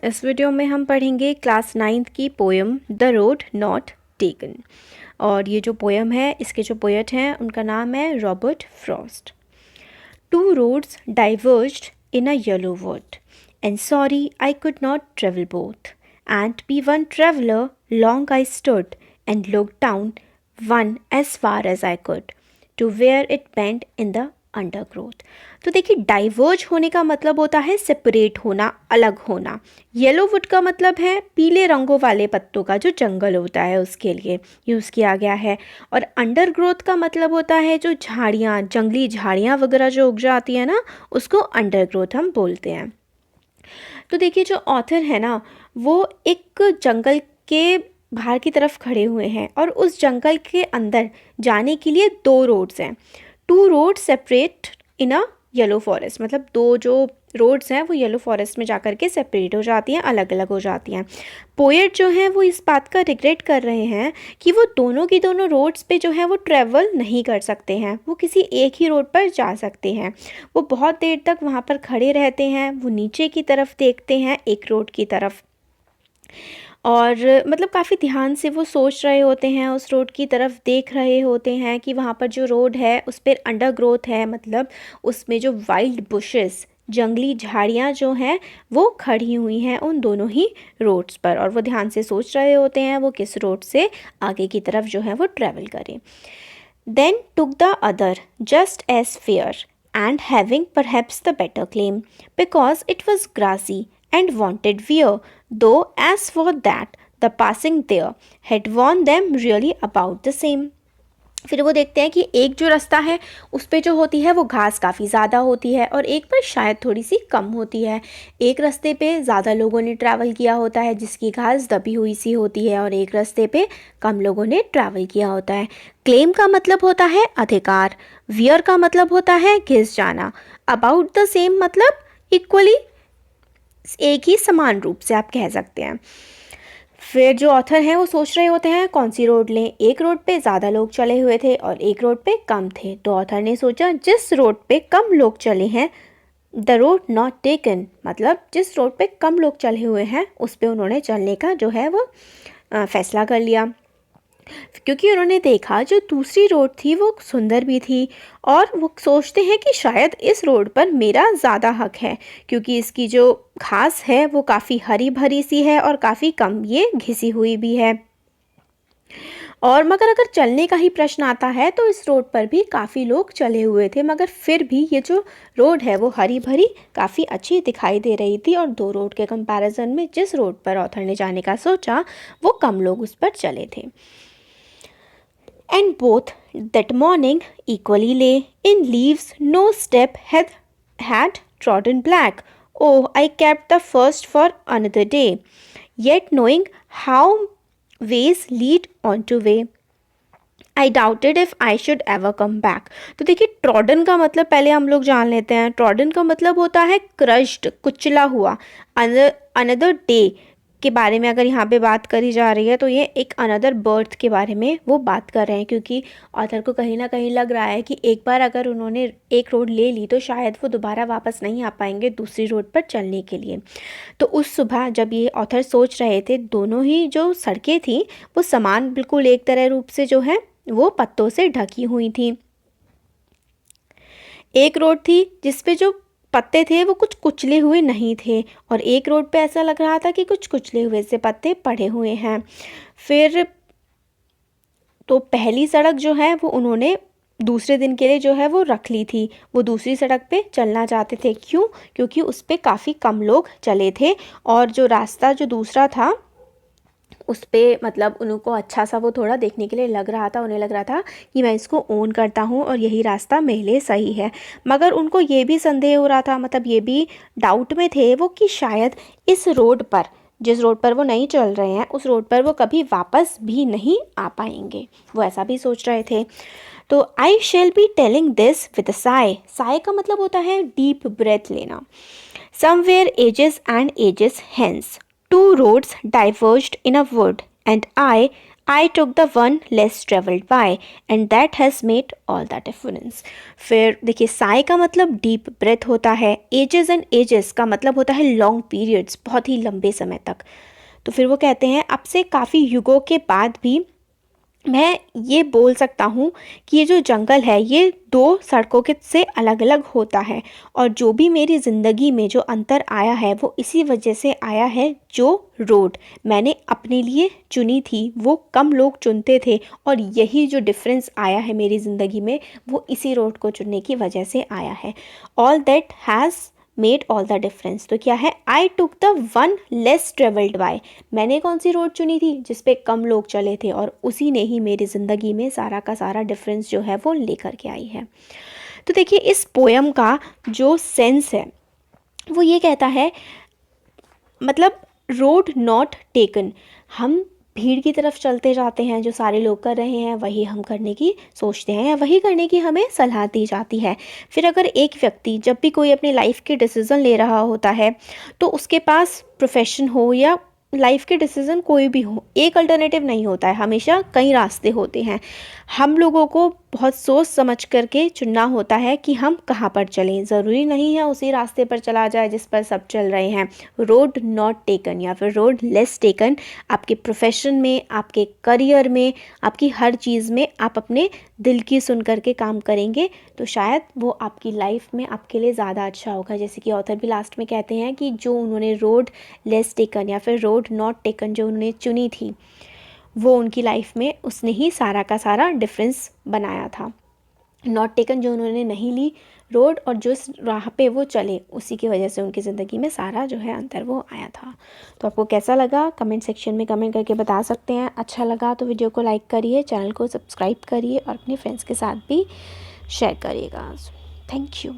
इस वीडियो में हम पढ़ेंगे क्लास 9th की poem the road not taken. और ये जो पोएम है, इसके जो पोएट हैं उनका नाम है Robert Frost. Two roads diverged in a yellow wood and sorry I could not travel both and be one traveller long I stood and look down one as far as I could to where it bend in the undergrowth. तो देखिए, diverge होने का मतलब होता है separate होना, अलग होना। येलो वुड का मतलब है पीले रंगों वाले पत्तों का जो जंगल होता है उसके लिए यूज़ किया गया है। और अंडरग्रोथ का मतलब होता है जो झाड़ियाँ, जंगली झाड़ियाँ वगैरह जो उग जाती है ना, उसको अंडरग्रोथ हम बोलते हैं। तो देखिए, जो ऑथर है ना, वो एक जंगल के बाहर की तरफ खड़े हुए हैं और उस जंगल के अंदर जाने के लिए दो रोड्स हैं। Two road separate in a yellow forest, मतलब दो जो रोड्स हैं वो येलो फॉरेस्ट में जाकर के सेपरेट हो जाती हैं, अलग अलग हो जाती हैं। पोएट जो हैं वो इस बात का रिग्रेट कर रहे हैं कि वो दोनों की दोनों रोड्स पे जो है वो ट्रैवल नहीं कर सकते हैं, वो किसी एक ही रोड पर जा सकते हैं। वो बहुत देर तक वहाँ पर खड़े रहते हैं, वो नीचे की तरफ देखते हैं, एक रोड की तरफ, और मतलब काफ़ी ध्यान से वो सोच रहे होते हैं, उस रोड की तरफ देख रहे होते हैं कि वहाँ पर जो रोड है उस पर अंडरग्रोथ है, मतलब उसमें जो वाइल्ड बुशेस, जंगली झाड़ियाँ जो हैं वो खड़ी हुई हैं उन दोनों ही रोड्स पर। और वो ध्यान से सोच रहे होते हैं वो किस रोड से आगे की तरफ जो है वो ट्रैवल करें। Then took the other just as fair and having perhaps the better claim, because it was grassy and wanted wear, though as for that the passing there had warned them really about the same. फिर वो देखते हैं कि एक जो रास्ता है उस पे जो होती है वो घास काफ़ी ज़्यादा होती है और एक पर शायद थोड़ी सी कम होती है। एक रास्ते पे ज़्यादा लोगों ने ट्रैवल किया होता है जिसकी घास दबी हुई सी होती है, और एक रास्ते पे कम लोगों ने ट्रैवल किया होता है। क्लेम का मतलब होता है अधिकार, वियर का मतलब होता है घिस जाना, अबाउट द सेम मतलब इक्वली, एक ही समान रूप से आप कह सकते हैं। फिर जो ऑथर हैं वो सोच रहे होते हैं कौन सी रोड लें। एक रोड पे ज़्यादा लोग चले हुए थे और एक रोड पे कम थे, तो ऑथर ने सोचा जिस रोड पे कम लोग चले हैं, द रोड नॉट टेकन, मतलब जिस रोड पे कम लोग चले हुए हैं उस पे उन्होंने चलने का जो है वो फैसला कर लिया। क्योंकि उन्होंने देखा जो दूसरी रोड थी वो सुंदर भी थी, और वो सोचते हैं कि शायद इस रोड पर मेरा ज़्यादा हक है, क्योंकि इसकी जो घास है वो काफ़ी हरी भरी सी है और काफ़ी कम ये घिसी हुई भी है। और मगर अगर चलने का ही प्रश्न आता है तो इस रोड पर भी काफ़ी लोग चले हुए थे, मगर फिर भी ये जो रोड है वो हरी भरी काफ़ी अच्छी दिखाई दे रही थी, और दो रोड के कंपैरिजन में जिस रोड पर ऑथर ने जाने का सोचा वो कम लोग उस पर चले थे। And both that morning equally lay in leaves, no step had trodden black. Oh, I kept the first for another day, yet knowing how ways lead on to way, I doubted if I should ever come back. तो देखिए, trodden का मतलब पहले हम लोग जान लेते हैं। ट्रॉडन का मतलब होता है क्रश्ड, कुचला हुआ। अनदर डे के बारे में अगर यहाँ पे बात करी जा रही है तो ये एक अनदर बर्थ के बारे में वो बात कर रहे हैं, क्योंकि ऑथर को कहीं ना कहीं लग रहा है कि एक बार अगर उन्होंने एक रोड ले ली तो शायद वो दोबारा वापस नहीं आ पाएंगे दूसरी रोड पर चलने के लिए। तो उस सुबह जब ये ऑथर सोच रहे थे, दोनों ही जो सड़कें थी वो समान बिल्कुल एक तरह रूप से जो है वो पत्तों से ढकी हुई थी। एक रोड थी जिसपे जो पत्ते थे वो कुछ कुचले हुए नहीं थे, और एक रोड पे ऐसा लग रहा था कि कुछ कुचले हुए से पत्ते पड़े हुए हैं। फिर तो पहली सड़क जो है वो उन्होंने दूसरे दिन के लिए जो है वो रख ली थी। वो दूसरी सड़क पे चलना चाहते थे, क्यों? क्योंकि उस पे काफ़ी कम लोग चले थे, और जो रास्ता जो दूसरा था उस पर मतलब उनको अच्छा सा वो थोड़ा देखने के लिए लग रहा था, उन्हें लग रहा था कि मैं इसको ओन करता हूँ और यही रास्ता मेरे लिए सही है। मगर उनको ये भी संदेह हो रहा था, मतलब ये भी डाउट में थे वो कि शायद इस रोड पर, जिस रोड पर वो नहीं चल रहे हैं, उस रोड पर वो कभी वापस भी नहीं आ पाएंगे, वो ऐसा भी सोच रहे थे। तो I shall be telling this with a sigh. Sigh का मतलब होता है डीप ब्रेथ लेना। Somewhere ages and ages hence two roads diverged in a wood, and I took the one less traveled by and that has made all the difference. फिर देखिए साई का मतलब deep breath होता है, एजेस एंड एजेस का मतलब होता है लॉन्ग पीरियड्स, बहुत ही लंबे समय तक। तो फिर वो कहते हैं अब से काफ़ी युगों के बाद भी मैं ये बोल सकता हूँ कि ये जो जंगल है ये दो सड़कों के से अलग अलग होता है, और जो भी मेरी ज़िंदगी में जो अंतर आया है वो इसी वजह से आया है, जो रोड मैंने अपने लिए चुनी थी वो कम लोग चुनते थे, और यही जो डिफरेंस आया है मेरी ज़िंदगी में वो इसी रोड को चुनने की वजह से आया है। All that has made all the difference. तो क्या है, I took the one less travelled by, मैंने कौन सी रोड चुनी थी जिस पे कम लोग चले थे, और उसी ने ही मेरी ज़िंदगी में सारा का सारा डिफरेंस जो है वो लेकर के आई है। तो देखिए इस पोयम का जो सेंस है वो ये कहता है, मतलब रोड नॉट टेकन, हम भीड़ की तरफ चलते जाते हैं, जो सारे लोग कर रहे हैं वही हम करने की सोचते हैं या वही करने की हमें सलाह दी जाती है। फिर अगर एक व्यक्ति जब भी कोई अपने लाइफ के डिसीज़न ले रहा होता है तो उसके पास प्रोफेशन हो या लाइफ के डिसीज़न कोई भी हो, एक अल्टरनेटिव नहीं होता है, हमेशा कई रास्ते होते हैं। हम लोगों को बहुत सोच समझ करके चुनना होता है कि हम कहाँ पर चलें, ज़रूरी नहीं है उसी रास्ते पर चला जाए जिस पर सब चल रहे हैं। रोड नॉट टेकन या फिर रोड लेस टेकन, आपके प्रोफेशन में, आपके करियर में, आपकी हर चीज़ में आप अपने दिल की सुन करके काम करेंगे तो शायद वो आपकी लाइफ में आपके लिए ज़्यादा अच्छा होगा। जैसे कि ऑथर भी लास्ट में कहते हैं कि जो उन्होंने रोड लेस टेकन या फिर रोड नॉट टेकन जो उन्होंने चुनी थी वो उनकी लाइफ में उसने ही सारा का सारा डिफरेंस बनाया था। नॉट टेकन जो उन्होंने नहीं ली रोड, और जो इस राह पे वो चले उसी की वजह से उनकी ज़िंदगी में सारा जो है अंतर वो आया था। तो आपको कैसा लगा कमेंट सेक्शन में कमेंट करके बता सकते हैं। अच्छा लगा तो वीडियो को लाइक करिए, चैनल को सब्सक्राइब करिए और अपने फ्रेंड्स के साथ भी शेयर करिएगा। Thank you.